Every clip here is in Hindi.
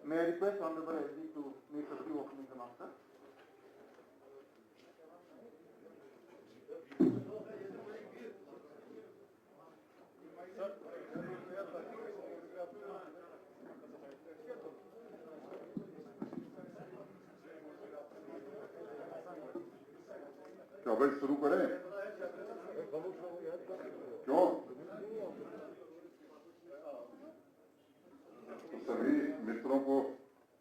May I request Honorable SG to make a few opening remarks, sir? क्या भाई शुरू करें? क्यों? सभी मित्रों को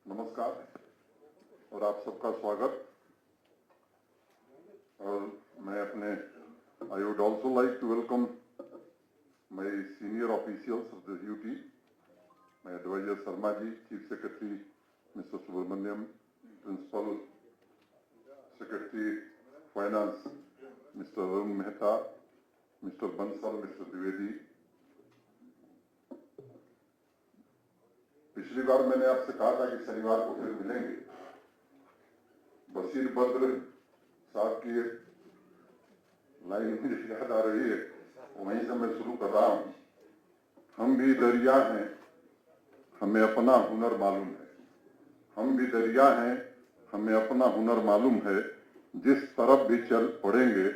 नमस्कार और आप सबका स्वागत। और मैं अपने I would also like to welcome my senior officials of the UT, my advisor Sharma ji, Chief Secretary Mr. Subramaniam, Principal Secretary Finance Mr. Arun Mehta, Mr. Bansal, Mr. Dwivedi। पिछली बार मैंने आपसे कहा था कि शनिवार को फिर मिलेंगे। बशीर बद्र साहब की लाइन मुझे याद आ रही है, वहीं से मैं शुरू कर रहा हूँ। हम भी दरिया हैं, हमें अपना हुनर मालूम है। हम भी दरिया हैं, हमें अपना हुनर मालूम है। जिस तरफ भी चल पड़ेंगे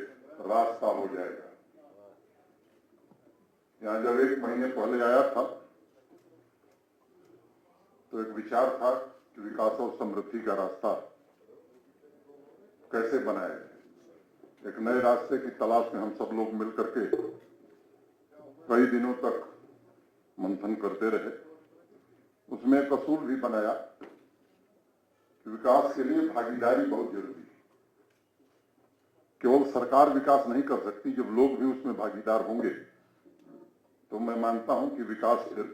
रास्ता हो जाएगा। यहाँ जब 1 महीने पहले आया था तो एक विचार था कि विकास और समृद्धि का रास्ता कैसे बनाया जाए। एक नए रास्ते की तलाश में हम सब लोग मिलकर के कई दिनों तक मंथन करते रहे। उसमें एक असूल भी बनाया कि विकास के लिए भागीदारी बहुत जरूरी है। केवल सरकार विकास नहीं कर सकती, जब लोग भी उसमें भागीदार होंगे तो मैं मानता हूं कि विकास फिर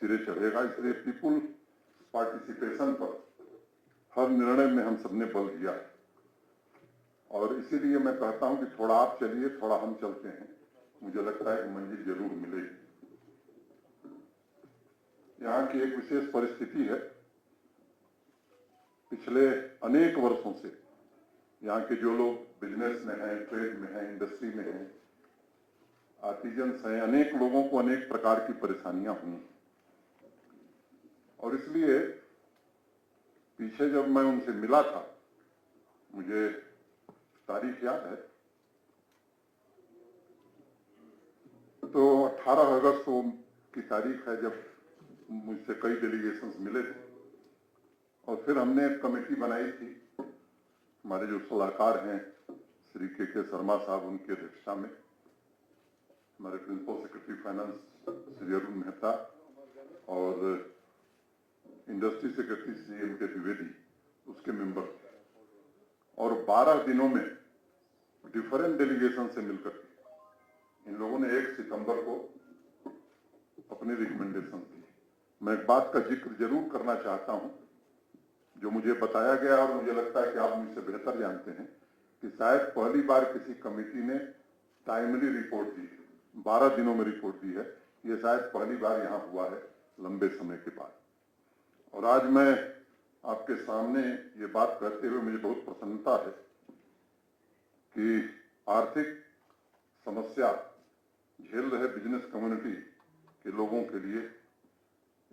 सिरे चढ़ेगा। इसलिए पीपुल पार्टिसिपेशन पर हर निर्णय में हम सबने बल दिया है। और इसीलिए मैं कहता हूं कि थोड़ा आप चलिए, थोड़ा हम चलते हैं। मुझे लगता है कि मंजिल जरूर मिलेगी। यहाँ की एक विशेष परिस्थिति है। पिछले अनेक वर्षों से यहाँ के जो लोग बिजनेस में हैं, ट्रेड में हैं, इंडस्ट्री में हैं, आर्टिजन्स हैं, अनेक लोगों को अनेक प्रकार की परेशानियां हुई। और इसलिए पीछे जब मैं उनसे मिला था, मुझे तारीख याद है, तो 18 अगस्त की तारीख है जब मुझसे कई डेलीगेशंस मिले थे। और फिर हमने एक कमेटी बनाई थी। हमारे जो सलाहकार हैं श्री के शर्मा साहब, उनकी अध्यक्षता में हमारे principal secretary finance Shri Arun Mehta और इंडस्ट्री सेक्रेटरी श्री एम के द्विवेदी उसके मेंबर थे। और 12 दिनों में डिफरेंट डेलीगेशन से मिलकर इन लोगों ने 1 सितंबर को अपनी रिकमेंडेशन दी। मैं एक बात का जिक्र जरूर करना चाहता हूं जो मुझे बताया गया, और मुझे लगता है कि आप मुझसे बेहतर जानते हैं कि शायद पहली बार किसी कमेटी ने टाइमली रिपोर्ट दी है, 12 दिनों में रिपोर्ट दी है। ये शायद पहली बार यहाँ हुआ है लंबे समय के बाद। और आज मैं आपके सामने ये बात करते हुए मुझे बहुत प्रसन्नता है कि आर्थिक समस्या झेल रहे बिजनेस कम्युनिटी के लोगों के लिए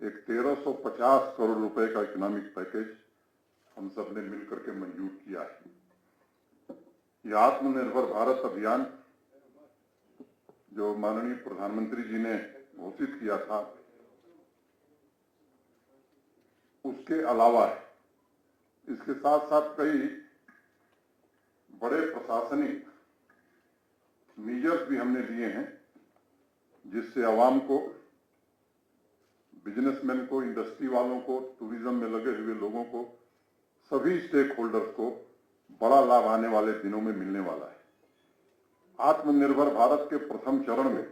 एक 1350 करोड़ रुपए का इकोनॉमिक पैकेज हम सब ने मिलकर के मंजूर किया है। यह आत्मनिर्भर भारत अभियान जो माननीय प्रधानमंत्री जी ने घोषित किया था, उसके अलावा है। इसके साथ साथ कई बड़े प्रशासनिक मीजर्स भी हमने लिए हैं जिससे आवाम को, बिजनेसमैन को, इंडस्ट्री वालों को, टूरिज्म में लगे हुए लोगों को, सभी स्टेक होल्डर्स को बड़ा लाभ आने वाले दिनों में मिलने वाला है। आत्मनिर्भर भारत के प्रथम चरण में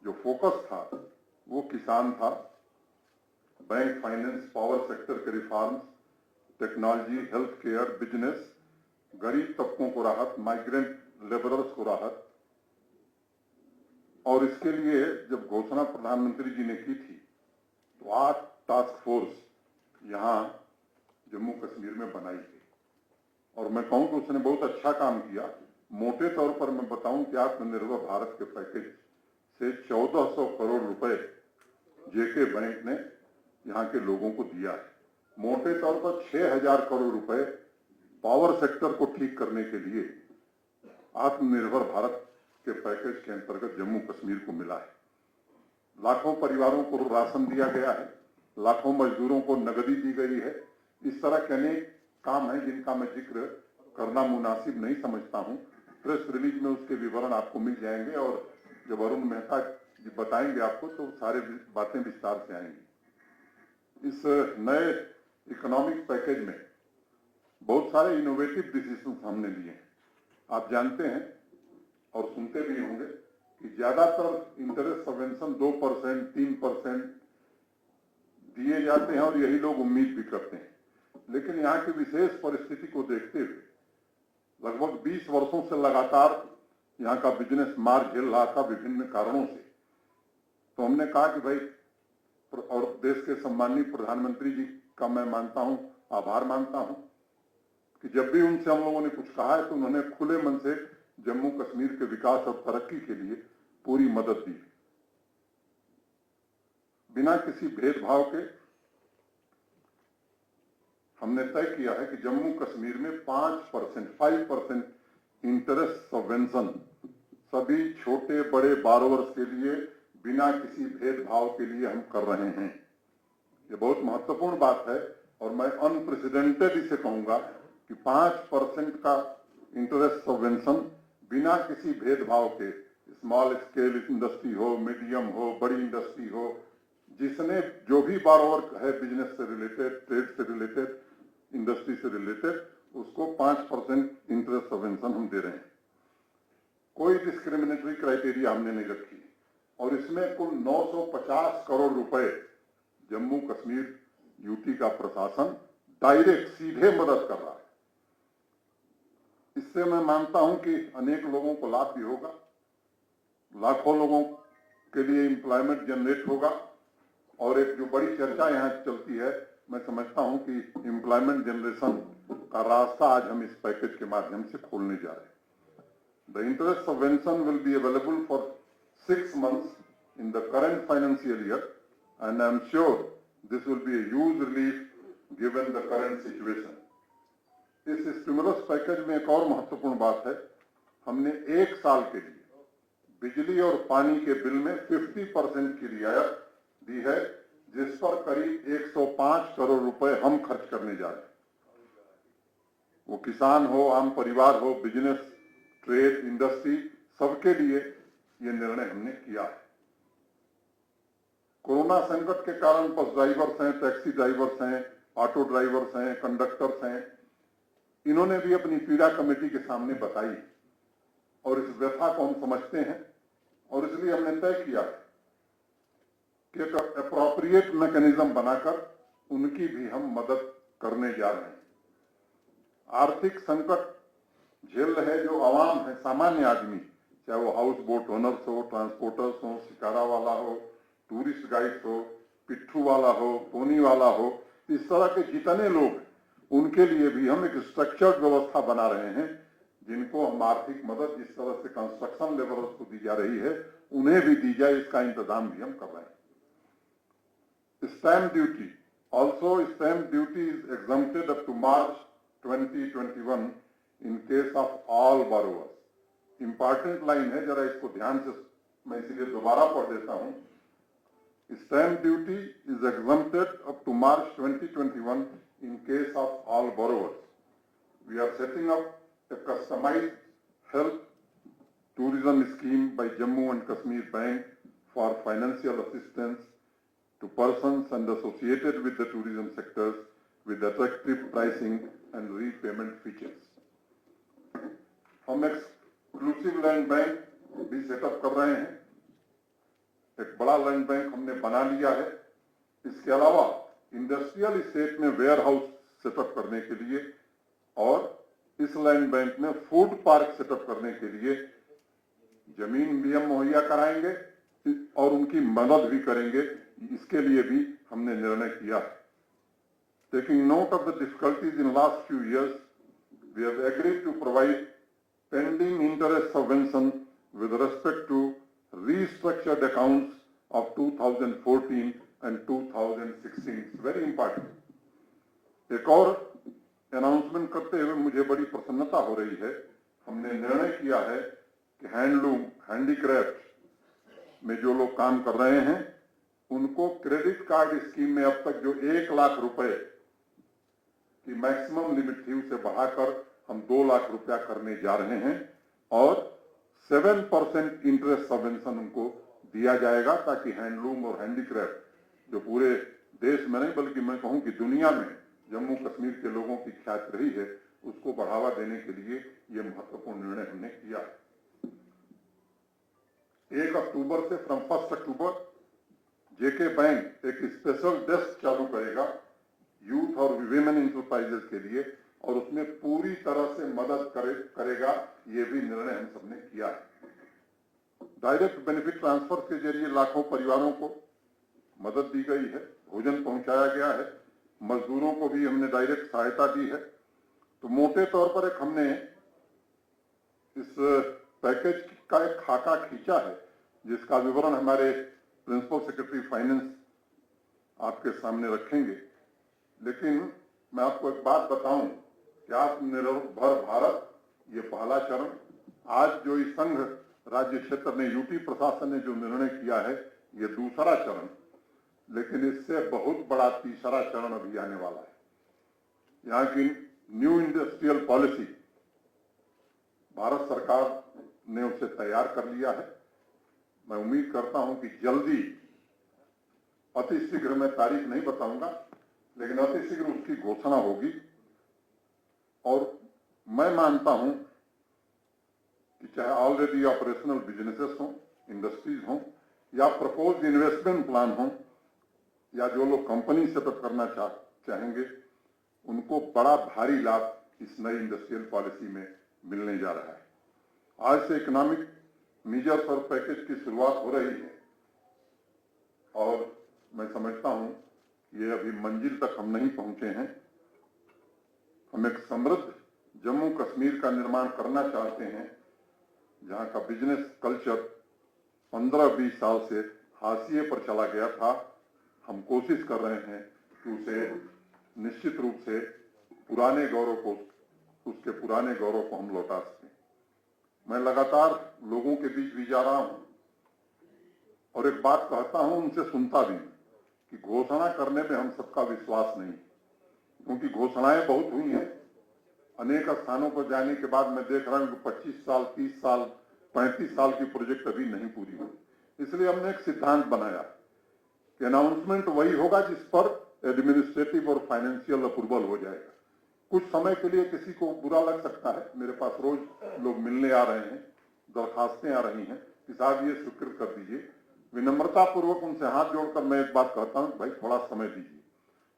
जो फोकस था वो किसान था, बैंक, फाइनेंस, पावर सेक्टर के reforms, technology, health care, business, गरीब तबकों को राहत, माइग्रेंट लेबरर्स को राहत। और इसके लिए जब घोषणा प्रधानमंत्री जी ने की थी तो 8 टास्क फोर्स यहाँ जम्मू कश्मीर में बनाई गई। और मैं कहूँ कि उसने बहुत अच्छा काम किया। मोटे तौर पर मैं बताऊं कि आत्मनिर्भर भारत के पैकेज से 1400 करोड़ रुपए जेके बैंक ने यहाँ के लोगों को दिया है। मोटे तौर पर 6,000 करोड़ रुपए पावर सेक्टर को ठीक करने के लिए आत्मनिर्भर भारत के पैकेज के अंतर्गत जम्मू कश्मीर को मिला है। लाखों परिवारों को राशन दिया गया है, लाखों मजदूरों को नगदी दी गई है। इस तरह के अनेक काम हैं जिनका मैं जिक्र करना मुनासिब नहीं समझता हूं। प्रेस रिलीज में उसके विवरण आपको मिल जाएंगे और जब अरुण मेहता जी बताएंगे आपको तो सारे बातें विस्तार से आएंगी। इस नए इकोनॉमिक पैकेज में बहुत सारे इनोवेटिव डिसीजन हमने लिए हैं। आप जानते हैं और सुनते भी होंगे कि ज्यादातर इंटरेस्ट सबवेंशन 2%, 3% दिए जाते हैं और यही लोग उम्मीद भी करते हैं। लेकिन यहाँ की विशेष परिस्थिति को देखते हुए लगभग 20 वर्षों से लगातार यहाँ का बिजनेस मार झेल रहा था विभिन्न कारणों से। तो हमने कहा कि भाई, और देश के सम्माननीय प्रधानमंत्री जी का मैं मानता हूं, आभार मानता हूं कि जब भी उनसे हम लोगों ने कुछ कहा है तो उन्होंने खुले मन से जम्मू कश्मीर के विकास और तरक्की के लिए पूरी मदद दी। बिना किसी भेदभाव के हमने तय किया है कि जम्मू कश्मीर में 5% इंटरेस्ट सबवेंशन सभी छोटे बड़े बारोवर्स के लिए बिना किसी भेदभाव के लिए हम कर रहे हैं। ये बहुत महत्वपूर्ण बात है और मैं अनप्रेसिडेंटेड इसे कहूंगा कि 5% का इंटरेस्ट सबवेंशन बिना किसी भेदभाव के, स्मॉल स्केल इंडस्ट्री हो, मीडियम हो, बड़ी इंडस्ट्री हो, जिसने जो भी बारोवर है बिजनेस से रिलेटेड, ट्रेड से रिलेटेड, इंडस्ट्री से रिलेटेड, उसको 5% इंटरेस्ट सबवेंशन हम दे रहे हैं। कोई डिस्क्रिमिनेटरी क्राइटेरिया हमने नहीं रखी और इसमें कुल 950 करोड़ रुपए जम्मू कश्मीर यूटी का प्रशासन डायरेक्ट सीधे मदद कर रहा है। इससे मैं मानता हूं कि अनेक लोगों को लाभ भी होगा, लाखों लोगों के लिए एम्प्लॉयमेंट जनरेट होगा और एक जो बड़ी चर्चा यहाँ चलती है, मैं समझता हूं कि एम्प्लॉयमेंट जनरेशन का रास्ता आज हम इस पैकेज के माध्यम से खोलने जा रहे हैं। The interest subvention will be available for 6 months in the current financial year and I am sure this will be a huge relief given the current situation. इस स्टिमुलस पैकेज में एक और महत्वपूर्ण बात है, हमने 1 साल के लिए बिजली और पानी के बिल में 50% की रियायत दी है, जिस पर करीब 105 करोड़ रुपए हम खर्च करने जा रहे हैं। वो किसान हो, आम परिवार हो, बिजनेस, ट्रेड, इंडस्ट्री, सबके लिए ये निर्णय हमने किया है। कोरोना संकट के कारण बस ड्राइवर्स हैं, टैक्सी ड्राइवर्स हैं, ऑटो ड्राइवर्स हैं, कंडक्टर्स हैं, इन्होंने भी अपनी पीड़ा कमेटी के सामने बताई और इस व्यथा को हम समझते हैं और इसलिए हमने तय किया कि एक अप्रोप्रिएट मैकेनिज्म बनाकर उनकी भी हम मदद करने जा रहे हैं। आर्थिक संकट झेल रहे जो आवाम है, सामान्य आदमी, चाहे वो हाउस बोट ओनर्स हो, ट्रांसपोर्टर्स हो, शिकारा वाला हो, टूरिस्ट गाइड्स हो, पिट्ठू वाला हो, पोनी वाला हो, इस तरह के जितने लोग, उनके लिए भी हम एक स्ट्रक्चर्ड व्यवस्था बना रहे हैं जिनको हम आर्थिक मदद जिस तरह से कंस्ट्रक्शन लेबरर्स को दी जा रही है उन्हें भी दी जाए, इसका इंतजाम भी हम कर रहे हैं। Stamp duty, also stamp duty is exempted up to March 2021 in case of all borrowers. Important line है, जरा इसको ध्यान से मैं इसीलिए दोबारा पढ़ देता हूं। Stamp duty is exempted up to March 2021 in case of all borrowers. We are setting up a customized health tourism scheme by Jammu and Kashmir Bank for financial assistance to persons and associated with the tourism sectors with attractive pricing and repayment features. हम एक्सक्लूसिव लैंड बैंक भी सेटअप कर रहे हैं, एक बड़ा लैंड बैंक हमने बना लिया है। इसके अलावा इंडस्ट्रियल स्टेट में वेयर हाउस सेटअप करने के लिए और इस लैंड बैंक में फूड पार्क सेटअप करने के लिए जमीन भी हम मुहैया कराएंगे और उनकी मदद भी करेंगे, इसके लिए भी हमने निर्णय किया है। Taking note of the difficulties in last few years, we have agreed to provide pending interest subvention with respect to restructured accounts of 2014 and 2016. It's very important. एक और अनाउंसमेंट करते हुए मुझे बड़ी प्रसन्नता हो रही है। हमने निर्णय किया है कि हैंडलूम, हैंडीक्राफ्ट में जो लोग काम कर रहे हैं उनको क्रेडिट कार्ड स्कीम में अब तक जो 1 लाख रुपए की मैक्सिमम लिमिट थी उसे बढ़ाकर हम 2 लाख रुपया करने जा रहे हैं और 7% इंटरेस्ट सबवेंशन उनको दिया जाएगा ताकि हैंडलूम और हैंडीक्राफ्ट जो पूरे देश में नहीं बल्कि मैं कहूं कि दुनिया में जम्मू कश्मीर के लोगों की ख्याति रही है उसको बढ़ावा देने के लिए ये महत्वपूर्ण निर्णय हमने किया है। 1 अक्टूबर से फ्रॉम 1 अक्टूबर जेके बैंक एक स्पेशल डेस्क चालू करेगा यूथ और विमेन इंटरप्राइजेस के लिए और उसमें पूरी तरह से मदद करेगा। ये भी निर्णय हम सबने किया है। डायरेक्ट बेनिफिट ट्रांसफर के जरिए लाखों परिवारों को मदद दी गई है, भोजन पहुंचाया गया है, मजदूरों को भी हमने डायरेक्ट सहायता दी है। तो मोटे तौर पर एक हमने इस पैकेज का एक खाका खींचा है जिसका विवरण हमारे प्रिंसिपल सेक्रेटरी फाइनेंस आपके सामने रखेंगे। लेकिन मैं आपको एक बात बताऊं कि आत्मनिर्भर भारत ये पहला चरण, आज जो इस संघ राज्य क्षेत्र ने यूटी प्रशासन ने जो निर्णय किया है ये दूसरा चरण, लेकिन इससे बहुत बड़ा तीसरा चरण अभी आने वाला है। यहाँ की न्यू इंडस्ट्रियल पॉलिसी भारत सरकार ने उसे तैयार कर लिया है। मैं उम्मीद करता हूं कि जल्दी, अति शीघ्र, मैं तारीख नहीं बताऊंगा लेकिन अति शीघ्र उसकी घोषणा होगी। और मैं मानता हूं कि चाहे ऑलरेडी ऑपरेशनल बिजनेसेस हों, इंडस्ट्रीज हों या प्रपोज्ड इन्वेस्टमेंट प्लान हों या जो लोग कंपनी सेटअप करना चाहेंगे उनको बड़ा भारी लाभ इस नई इंडस्ट्रियल पॉलिसी में मिलने जा रहा है। आज से इकोनॉमिक मेजर्स और पैकेज की शुरुआत हो रही है और मैं समझता हूं ये अभी मंजिल तक हम नहीं पहुंचे हैं। हम एक समृद्ध जम्मू कश्मीर का निर्माण करना चाहते हैं जहां का बिजनेस कल्चर 15-20 साल से हाशिए पर चला गया था। हम कोशिश कर रहे हैं कि उसे निश्चित रूप से पुराने गौरव को हम लौटा सकें। मैं लगातार लोगों के बीच भी जा रहा हूं और एक बात कहता हूं, उनसे सुनता भी कि घोषणा करने में हम सबका विश्वास नहीं, क्योंकि घोषणाएं बहुत हुई हैं। अनेक स्थानों पर जाने के बाद मैं देख रहा हूं कि 25 साल, 30 साल, 35 साल की प्रोजेक्ट अभी नहीं पूरी हुई। इसलिए हमने एक सिद्धांत बनाया कि अनाउंसमेंट वही होगा जिस पर एडमिनिस्ट्रेटिव और फाइनेंशियल अप्रूवल हो जाएगा। कुछ समय के लिए किसी को बुरा लग सकता है, मेरे पास रोज लोग मिलने आ रहे हैं, दरखास्तें आ रही हैं कि साहब ये स्वीकृत कर दीजिए। विनम्रता पूर्वक उनसे हाथ जोड़कर मैं एक बात कहता हूं, भाई थोड़ा समय दीजिए,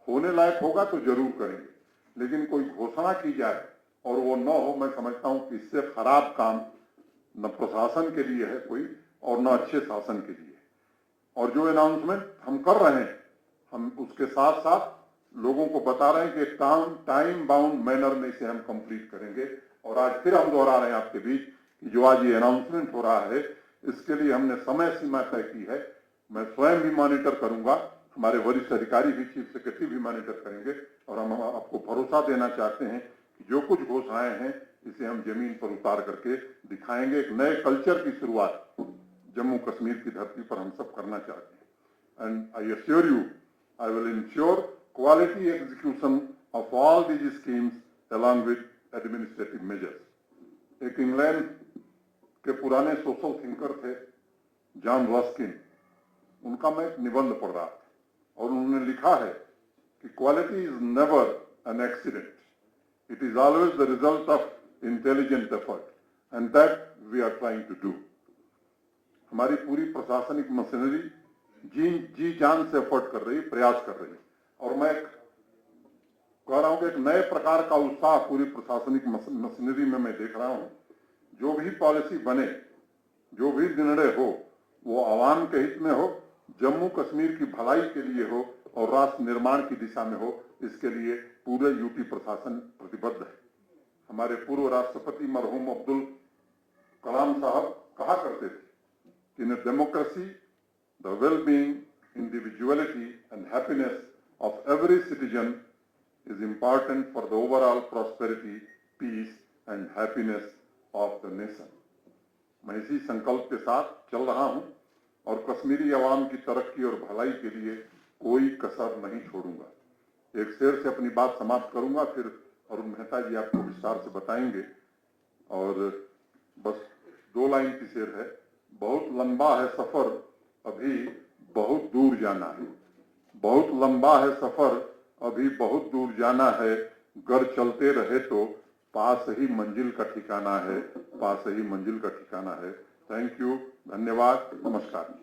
होने लायक होगा तो जरूर करेंगे, लेकिन कोई घोषणा की जाए और वो न हो, मैं समझता हूं कि इससे खराब काम न प्रशासन के लिए है कोई और न अच्छे शासन के लिए। और जो अनाउंसमेंट हम कर रहे हैं हम उसके साथ साथ लोगों को बता रहे हैं कि टाइम बाउंड मैनर में इसे हम कंप्लीट करेंगे। और आज फिर हम दोहरा रहे हैं आपके बीच कि जो आज ये अनाउंसमेंट हो रहा है इसके लिए हमने समय सीमा तय की है। मैं स्वयं भी मॉनिटर करूंगा, हमारे वरिष्ठ अधिकारी भी, चीफ सेक्रेटरी भी मॉनिटर करेंगे और हम आपको भरोसा देना चाहते हैं कि जो कुछ घोषणाएं हैं इसे हम जमीन पर उतार करके दिखाएंगे। एक नए कल्चर की शुरुआत जम्मू कश्मीर की धरती पर हम सब करना चाहते हैं। And I assure you I will ensure quality execution of all these schemes along with administrative measures। एक इंग्लैंड के पुराने सोशल थिंकर थे जॉन रस्किन, उनका मैं एक निबंध पढ़ रहा था और उन्होंने लिखा है कि quality is never an accident, it is always the result of intelligent effort and that we are trying to do. हमारी पूरी प्रशासनिक मशीनरी जी जान से एफर्ट कर रही, प्रयास कर रही। और मैं कह रहा हूं कि एक नए प्रकार का उत्साह पूरी प्रशासनिक मशीनरी में मैं देख रहा हूं। जो भी पॉलिसी बने, जो भी निर्णय हो, वो आवाम के हित में हो, जम्मू कश्मीर की भलाई के लिए हो और राष्ट्र निर्माण की दिशा में हो। इसके लिए पूरे यूटी प्रशासन प्रतिबद्ध है। हमारे पूर्व राष्ट्रपति मरहूम अब्दुल कलाम साहब कहा करते थे कि in democracy the well being individuality and happiness of every citizen is important for the overall prosperity, peace and happiness of the nation. मैं इसी संकल्प के साथ चल रहा हूं और कश्मीरी अवाम की तरक्की और भलाई के लिए कोई कसर नहीं छोड़ूंगा। एक शेर से अपनी बात समाप्त करूंगा, फिर अरुण मेहता जी आपको विस्तार से बताएंगे। और बस 2 लाइन की शेर है। बहुत लंबा है सफर, अभी बहुत दूर जाना है। बहुत लंबा है सफर, अभी बहुत दूर जाना है। घर चलते रहे तो पास ही मंजिल का ठिकाना है, पास ही मंजिल का ठिकाना है। थैंक यू, धन्यवाद, नमस्कार।